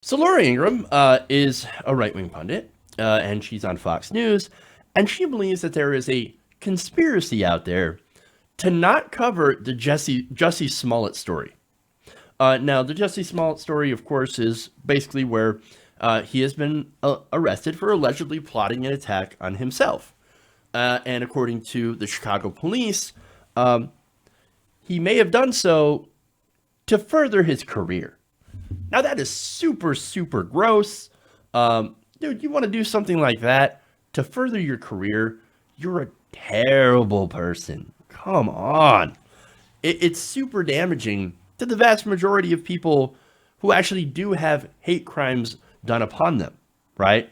So Laura Ingraham is a right-wing pundit, and she's on Fox News, and she believes that there is a conspiracy out there to not cover the Jussie Smollett story. Now, the Jussie Smollett story, of course, is basically where he has been arrested for allegedly plotting an attack on himself. And according to the Chicago police, he may have done so to further his career. Now that is super, super gross. Dude, you want to do something like that to further your career? You're a terrible person. Come on. It's super damaging to the vast majority of people who actually do have hate crimes done upon them, right?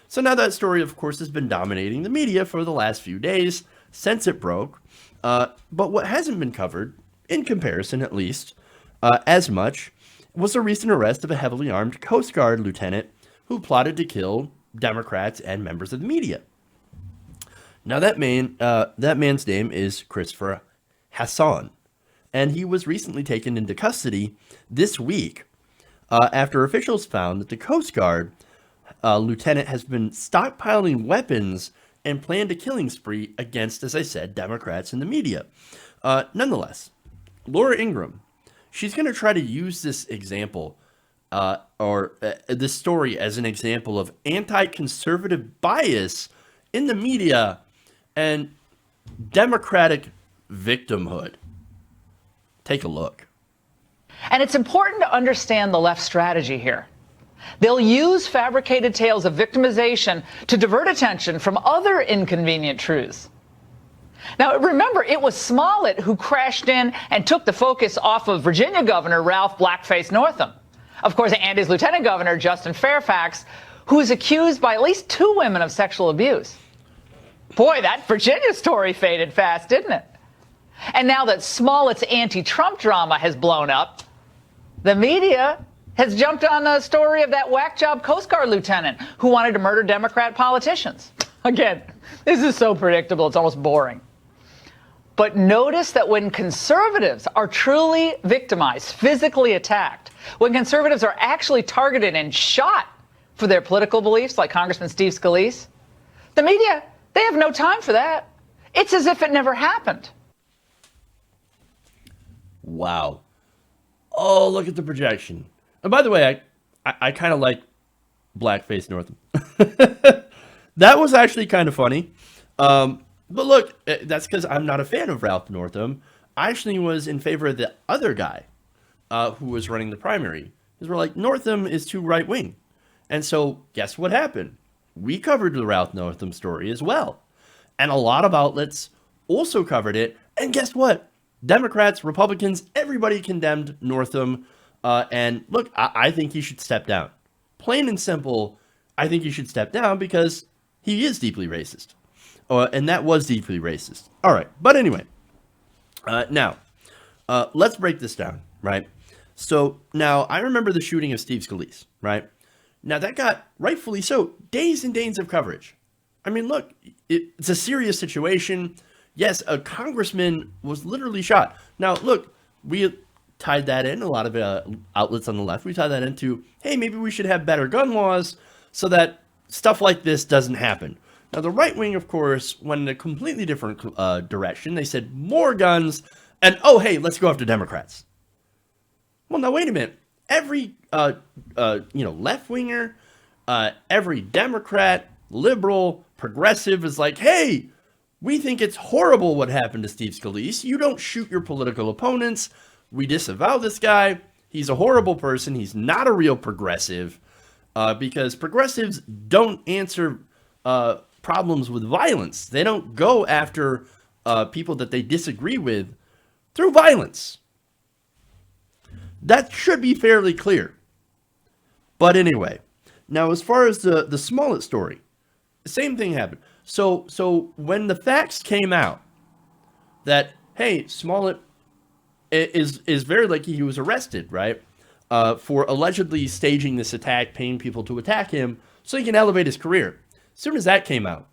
So now that story, of course, has been dominating the media for the last few days since it broke. But what hasn't been covered, in comparison at least, as much, was the recent arrest of a heavily armed Coast Guard lieutenant who plotted to kill Democrats and members of the media. Now that man's name is Christopher Hassan, and he was recently taken into custody this week after officials found that the Coast Guard lieutenant has been stockpiling weapons and planned a killing spree against, as I said, Democrats and the media. Nonetheless, Laura Ingraham, she's going to try to use this example or this story as an example of anti-conservative bias in the media and Democratic victimhood. Take a look. And it's important to understand the left strategy here. They'll use fabricated tales of victimization to divert attention from other inconvenient truths. Now, remember, it was Smollett who crashed in and took the focus off of Virginia Governor Ralph Blackface Northam. Of course, and his Lieutenant Governor, Justin Fairfax, who is accused by at least 2 women of sexual abuse. Boy, that Virginia story faded fast, didn't it? And now that Smollett's anti-Trump drama has blown up, the media has jumped on the story of that whack job Coast Guard lieutenant who wanted to murder Democrat politicians. Again, this is so predictable, it's almost boring. But notice that when conservatives are truly victimized, physically attacked, when conservatives are actually targeted and shot for their political beliefs, like Congressman Steve Scalise, the media, they have no time for that. It's as if it never happened. Wow. Oh, look at the projection. And by the way, I kind of like Blackface Northam. That was actually kind of funny. But look, that's because I'm not a fan of Ralph Northam. I actually was in favor of the other guy who was running the primary. Because we're like, Northam is too right-wing. And so guess what happened? We covered the Ralph Northam story as well. And a lot of outlets also covered it. And guess what? Democrats, Republicans, everybody condemned Northam. And look, I think he should step down. Plain and simple, I think he should step down because he is deeply racist. And that was deeply racist. All right. But anyway, now, let's break this down, right? So now I remember the shooting of Steve Scalise, right? Now that got, rightfully so, days and days of coverage. I mean, look, it's a serious situation. Yes, a congressman was literally shot. Now, look, we tied that in, a lot of outlets on the left, we tied that into, hey, maybe we should have better gun laws so that stuff like this doesn't happen. Now, the right wing, of course, went in a completely different direction. They said more guns and, oh, hey, let's go after Democrats. Well, now, wait a minute. Every, left-winger, every Democrat, liberal, progressive is like, hey, we think it's horrible what happened to Steve Scalise. You don't shoot your political opponents. We disavow this guy. He's a horrible person. He's not a real progressive because progressives don't answer problems with violence. They don't go after people that they disagree with through violence. That should be fairly clear. But anyway, now as far as the Smollett story, the same thing happened. So when the facts came out that, hey, Smollett is very likely he was arrested, right, for allegedly staging this attack, paying people to attack him so he can elevate his career. As soon as that came out,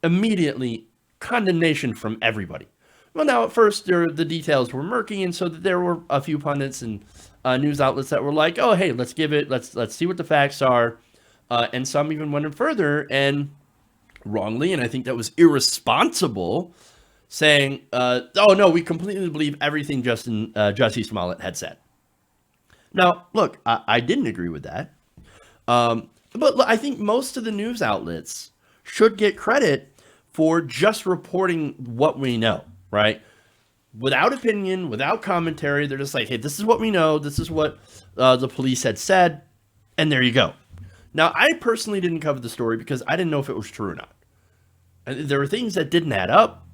immediately condemnation from everybody. Well, now at first the details were murky, and so there were a few pundits and news outlets that were like, "Oh, hey, let's see what the facts are," and some even went in further and wrongly, and I think that was irresponsible, saying, "Oh no, we completely believe everything Jussie Smollett had said." Now, look, I didn't agree with that, but I think most of the news outlets should get credit for just reporting what we know, right? Without opinion, without commentary. They're just like, hey, this is what we know. This is what the police had said. And there you go. Now, I personally didn't cover the story because I didn't know if it was true or not. And there were things that didn't add up.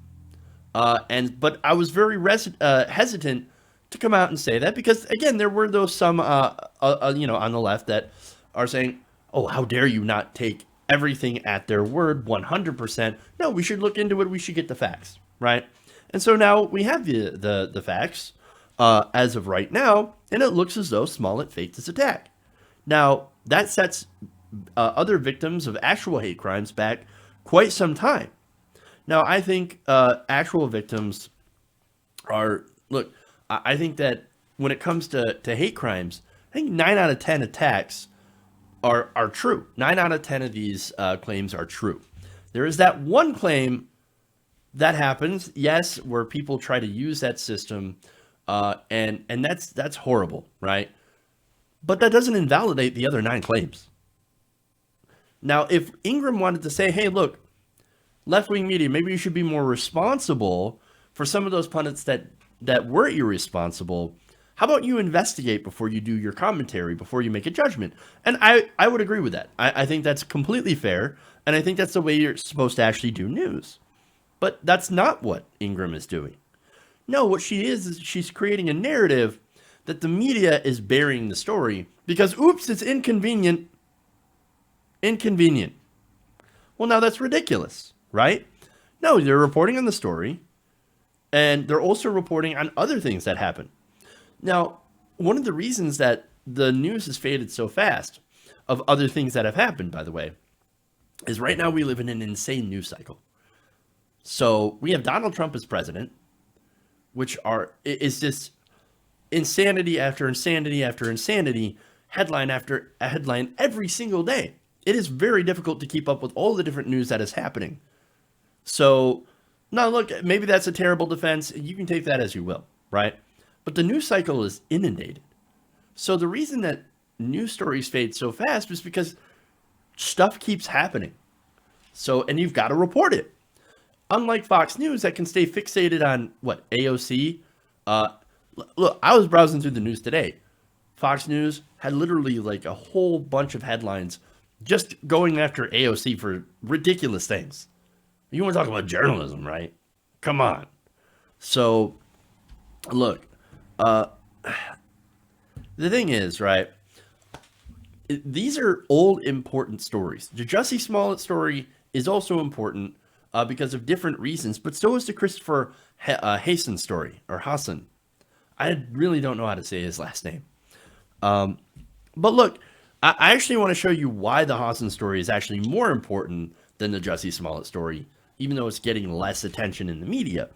But I was very hesitant to come out and say that because, again, there were those some, on the left that are saying, oh, how dare you not take everything at their word 100%. No, we should look into it. We should get the facts, right? And so now we have the facts as of right now, and it looks as though Smollett faked his attack. Now, that sets other victims of actual hate crimes back quite some time. Now, I think actual victims are, look, I think that when it comes to hate crimes, I think 9 out of 10 attacks are true. 9 out of 10 of these claims are true. There is that one claim that happens, yes, where people try to use that system, and that's horrible, right? But that doesn't invalidate the other 9 claims. Now, if Ingraham wanted to say, hey, look, left-wing media, maybe you should be more responsible for some of those pundits that were irresponsible, how about you investigate before you do your commentary, before you make a judgment? And I would agree with that. I think that's completely fair, and I think that's the way you're supposed to actually do news. But that's not what Ingraham is doing. No, what she is she's creating a narrative that the media is burying the story because, oops, it's inconvenient. Inconvenient. Well, now that's ridiculous, right? No, they're reporting on the story, and they're also reporting on other things that happen. Now, one of the reasons that the news has faded so fast of other things that have happened, by the way, is right now we live in an insane news cycle. So we have Donald Trump as president, which is just insanity after insanity after insanity, headline after headline every single day. It is very difficult to keep up with all the different news that is happening. So, now look, maybe that's a terrible defense. You can take that as you will, right? But the news cycle is inundated. So the reason that news stories fade so fast is because stuff keeps happening. So, and you've got to report it. Unlike Fox News that can stay fixated on, AOC? Look, I was browsing through the news today. Fox News had literally like a whole bunch of headlines just going after AOC for ridiculous things. You want to talk about journalism, right? Come on. So, look, the thing is, right, these are old important stories. The Jussie Smollett story is also important because of different reasons, but so is the Christopher Hassan story, or Hassan. I really don't know how to say his last name. But look, I actually want to show you why the Hassan story is actually more important than the Jussie Smollett story, even though it's getting less attention in the media.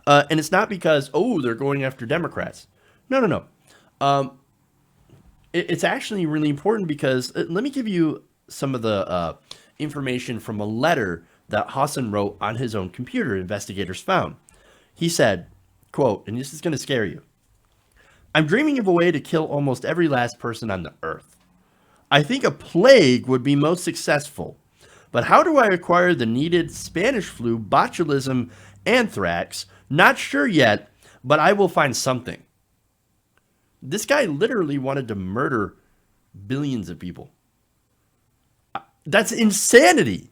And it's not because, they're going after Democrats. No. It's actually really important because, let me give you some of the information from a letter that Hassan wrote on his own computer, investigators found. He said, quote, and this is going to scare you, "I'm dreaming of a way to kill almost every last person on the earth. I think a plague would be most successful. But how do I acquire the needed Spanish flu, botulism, anthrax? Not sure yet, but I will find something." This guy literally wanted to murder billions of people. That's insanity.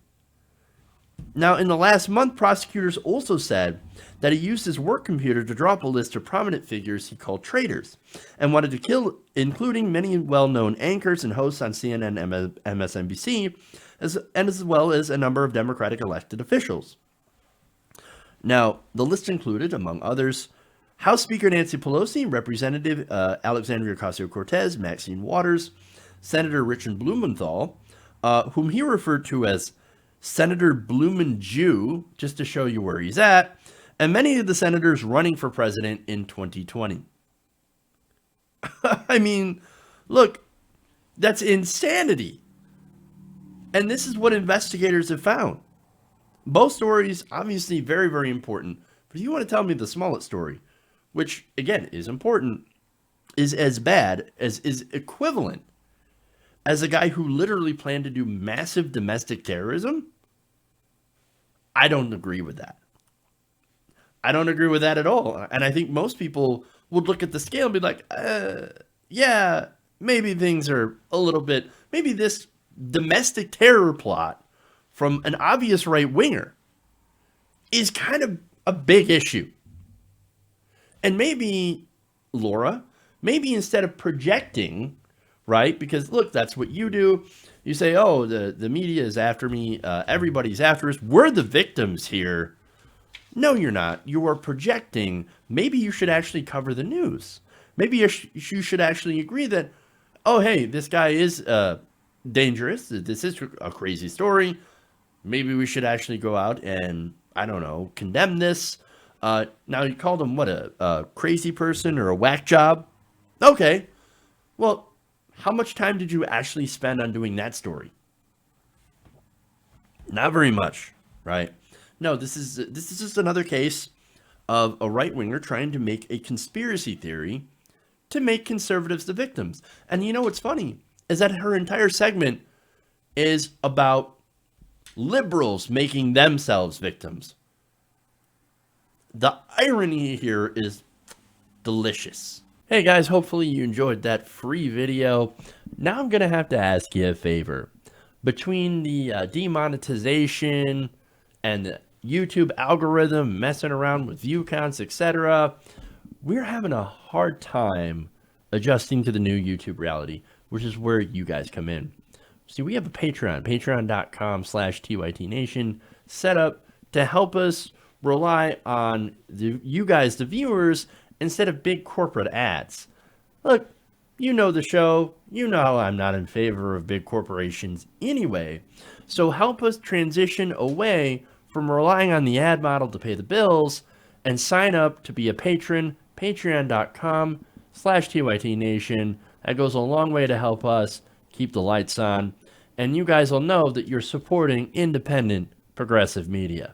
Now, in the last month, prosecutors also said that he used his work computer to draw up a list of prominent figures he called traitors and wanted to kill, including many well-known anchors and hosts on CNN and MSNBC, as well as a number of Democratic elected officials. Now, the list included, among others, House Speaker Nancy Pelosi, Representative Alexandria Ocasio-Cortez, Maxine Waters, Senator Richard Blumenthal, whom he referred to as Senator Bloomin' Jew, just to show you where he's at, and many of the senators running for president in 2020. I mean, look, that's insanity. And this is what investigators have found. Both stories, obviously very, very important. But if you want to tell me the Smollett story, which, again, is important, is as bad, as is equivalent as a guy who literally planned to do massive domestic terrorism, I don't agree with that. I don't agree with that at all. And I think most people would look at the scale and be like, yeah, maybe things are a little bit, maybe this domestic terror plot from an obvious right winger is kind of a big issue. And maybe, Laura, maybe instead of projecting, right? Because look, that's what you do. You say, oh, the media is after me. Everybody's after us. We're the victims here. No, you're not. You are projecting. Maybe you should actually cover the news. Maybe you should actually agree that, oh, hey, this guy is dangerous. This is a crazy story. Maybe we should actually go out and, I don't know, condemn this. Now, you called him, what, a crazy person or a whack job? Okay. Well, how much time did you actually spend on doing that story? Not very much, right? No, this is just another case of a right-winger trying to make a conspiracy theory to make conservatives the victims. And you know what's funny is that her entire segment is about liberals making themselves victims. The irony here is delicious. Hey guys, hopefully you enjoyed that free video. Now I'm going to have to ask you a favor. Between the demonetization and the YouTube algorithm messing around with view counts, etc., we're having a hard time adjusting to the new YouTube reality, which is where you guys come in. See, we have a Patreon, patreon.com/TYTNation, set up to help us rely on you guys, the viewers, instead of big corporate ads. Look, you know the show. You know I'm not in favor of big corporations anyway. So help us transition away from relying on the ad model to pay the bills and sign up to be a patron, patreon.com/TYTNation. That goes a long way to help us keep the lights on. And you guys will know that you're supporting independent progressive media.